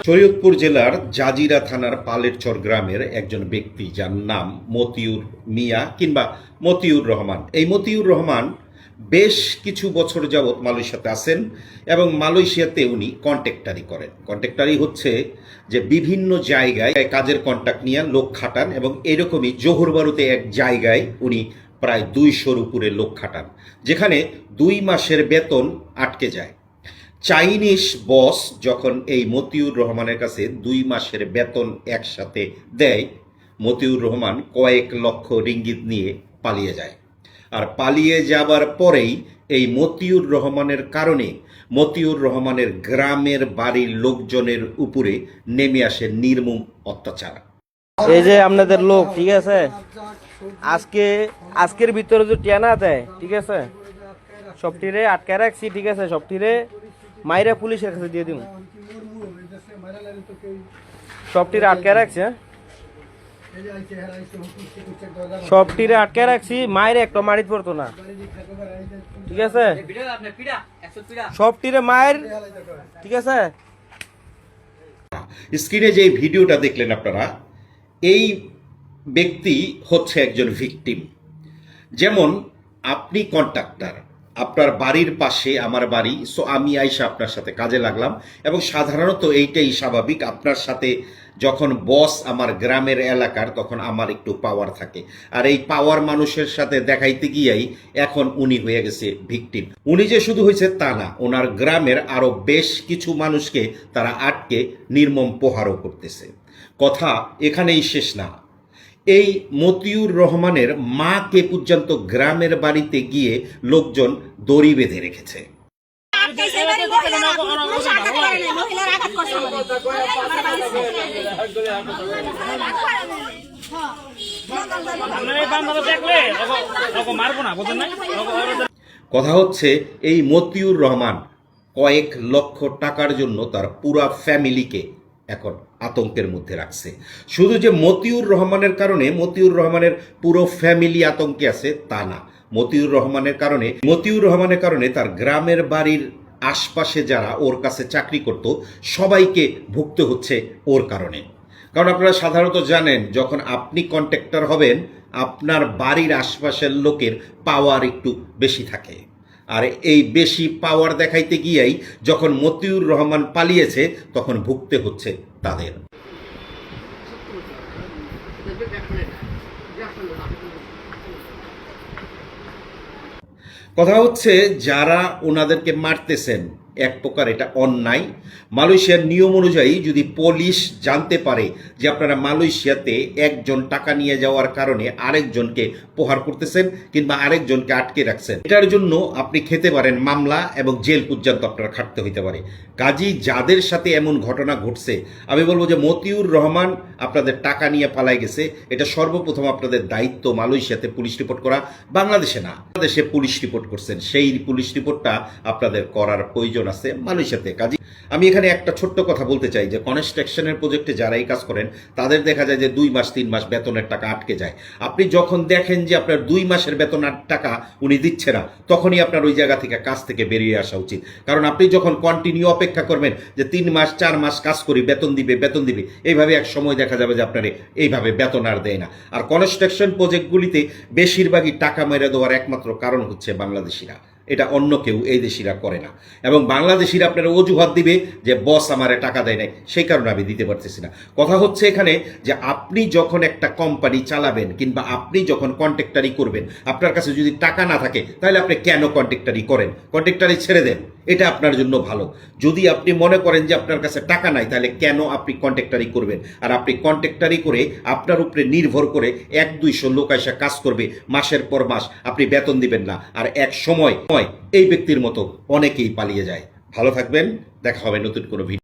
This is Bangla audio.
শরীয়তপুর জেলার জাজিরা থানার পালেরচর গ্রামের একজন ব্যক্তি যার নাম মতিউর মিয়া কিংবা মতিউর রহমান। এই মতিউর রহমান বেশ কিছু বছর যাবৎ মালয়েশিয়াতে আছেন এবং মালয়েশিয়াতে উনি কন্ট্রাক্টারি করেন। কন্ট্রাক্টারি হচ্ছে যে বিভিন্ন জায়গায় কাজের কন্ট্রাক্ট নিয়ে লোক খাটান এবং এরকমই জোহরবারুতে এক জায়গায় উনি প্রায় 200-র উপরে লোক খাটান, যেখানে 2 মাসের বেতন আটকে যায়। চাইনিজ বস যখন এই মতিউর রহমানের কাছে 2 মাসের বেতন একসাথে দেয়, মতিউর রহমান কয়েক লক্ষ রিঙ্গিত নিয়ে পালিয়ে যায়। আর পালিয়ে যাবার পরেই এই মতিউর রহমানের কারণে মতিউর রহমানের গ্রামের বাড়ির লোকজনের উপরে নেমে আসে নির্মম অত্যাচার। এই যে আপনাদের লোক, ঠিক আছে, আজকের ভিতরে যে টিয়ানা দেয়, ঠিক আছে, সবটিরে আটকায় রাখছি, ঠিক আছে, সবটিরে মাইরা পুলিশের কাছে দিয়ে দিব। সবটিরে আটকায় রাখছি, সবটিরে আটকায় রাখছি, মায়ের একটা মারিত পড়তো না, ঠিক আছে, সবটিরে মায়ের, ঠিক আছে। স্ক্রিনে যে ভিডিওটা দেখলেন আপনারা, এই ব্যক্তি হচ্ছে একজন ভিকটিম। যেমন আপনি কন্ট্রাক্টর, আপনার বাড়ির পাশে আমার বাড়ি, সো আমি আইসা আপনার সাথে কাজে লাগলাম এবং সাধারণত এইটাই স্বাভাবিক। আপনার সাথে যখন বস আমার গ্রামের এলাকার, তখন আমার একটু পাওয়ার থাকে, আর এই পাওয়ার মানুষের সাথে দেখাইতে গিয়েই এখন উনি হয়ে গেছে ভিকটিম। উনি যে শুধু হয়েছে তা না, ওনার গ্রামের আরো বেশ কিছু মানুষকে তারা আটকে নির্মম প্রহারও করতেছে। কথা এখানেই শেষ না, এই মতিউর রহমানের মাকে পর্যন্ত গ্রামের বাড়িতে গিয়ে লোকজন দড়ি বেঁধে রেখেছে। কথা হচ্ছে এই মতিউর রহমান কয়েক লক্ষ টাকার জন্য তার পুরা ফ্যামিলিকে এখন আতঙ্কের মধ্যে রাখছে। শুধু যে মতিউর রহমানের কারণে মতিউর রহমানের পুরো ফ্যামিলি আতঙ্কে আছে তা না, মতিউর রহমানের কারণে তার গ্রামের বাড়ির আশপাশে যারা ওর কাছে চাকরি করত সবাইকে ভুগতে হচ্ছে ওর কারণে। কারণ আপনারা সাধারণত জানেন, যখন আপনি কন্ট্রাক্টর হবেন আপনার বাড়ির আশপাশের লোকের পাওয়ার একটু বেশি থাকে, আর এই বেশি পাওয়ার দেখাইতে গিয়েই যখন মতিউর রহমান পালিয়েছে তখন ভুগতে হচ্ছে তাদের। কথা হচ্ছে যারা ওনাদেরকে মারতেছেন এক প্রকার এটা অন্যায়। মালয়েশিয়ার নিয়ম অনুযায়ী যদি পুলিশ জানতে পারে যে আপনারা মালয়েশিয়াতে একজন টাকা নিয়ে যাওয়ার কারণে আরেকজনকে প্রহার করতেছেন কিংবা আরেকজনকে আটকে রাখছেন, এটার জন্য আপনি খেতে পারেন মামলা এবং জেল পর্যন্ত আপনারা খাটতে হইতে পারে। কাজী যাদের সাথে এমন ঘটনা ঘটছে, আমি বলবো যে মতিউর রহমান আপনাদের টাকা নিয়ে পালাই গেছে, এটা সর্বপ্রথম আপনাদের দায়িত্ব মালয়েশিয়াতে পুলিশ রিপোর্ট করা। বাংলাদেশে না, বাংলাদেশে পুলিশ রিপোর্ট করছেন, সেই পুলিশ রিপোর্টটা আপনাদের করার প্রয়োজন আছে মালয়েশিয়াতে। কাজী আমি এখানে একটা ছোট্ট কথা বলতে চাই যে কনস্ট্রাকশনের প্রজেক্টে যারাই কাজ করেন তাদের দেখা যায় যে 2 মাস 3 মাস বেতনের টাকা আটকে যায়। আপনি যখন দেখেন যে আপনার 2 মাসের বেতনের টাকা উনি দিচ্ছে না, তখনই আপনার ওই জায়গা থেকে কাজ থেকে বেরিয়ে আসা উচিত। কারণ আপনি যখন কন্টিনিউ অপেক্ষা করবেন যে 3 মাস 4 মাস কাজ করি বেতন দিবে, এইভাবে এক সময় দেখা যাবে যে আপনার এইভাবে বেতন আর দেয় না। আর কনস্ট্রাকশন প্রজেক্টগুলিতে বেশিরভাগই টাকা মেরে দেওয়ার একমাত্র কারণ হচ্ছে বাংলাদেশিরা, এটা অন্য কেউ এই দেশিরা করে না। এবং বাংলাদেশিরা আপনারা অজুহাত দিবে যে বস আমারে টাকা দেয় নাই, সেই কারণে আমি দিতে পারতেছি না। কথা হচ্ছে এখানে যে আপনি যখন একটা কোম্পানি চালাবেন কিংবা আপনি যখন কন্ট্রাক্টারি করবেন, আপনার কাছে যদি টাকা না থাকে তাহলে আপনি কেন কন্ট্রাক্টারি করেন? কন্ট্রাক্টারি ছেড়ে দেন, এটা আপনার জন্য ভালো। যদি আপনি মনে করেন যে আপনার কাছে টাকা নাই, তাহলে কেন আপনি কন্ট্রাক্টারি করবেন? আর আপনি কন্ট্রাক্টারি করে আপনার উপরে নির্ভর করে 100-200 লোক এসে কাজ করবে, মাসের পর মাস আপনি বেতন দিবেন না, আর এক সময় এই ব্যক্তির মতো অনেকেই পালিয়ে যায়। ভালো থাকবেন, দেখা হবে নতুন কোনো ভিডিও।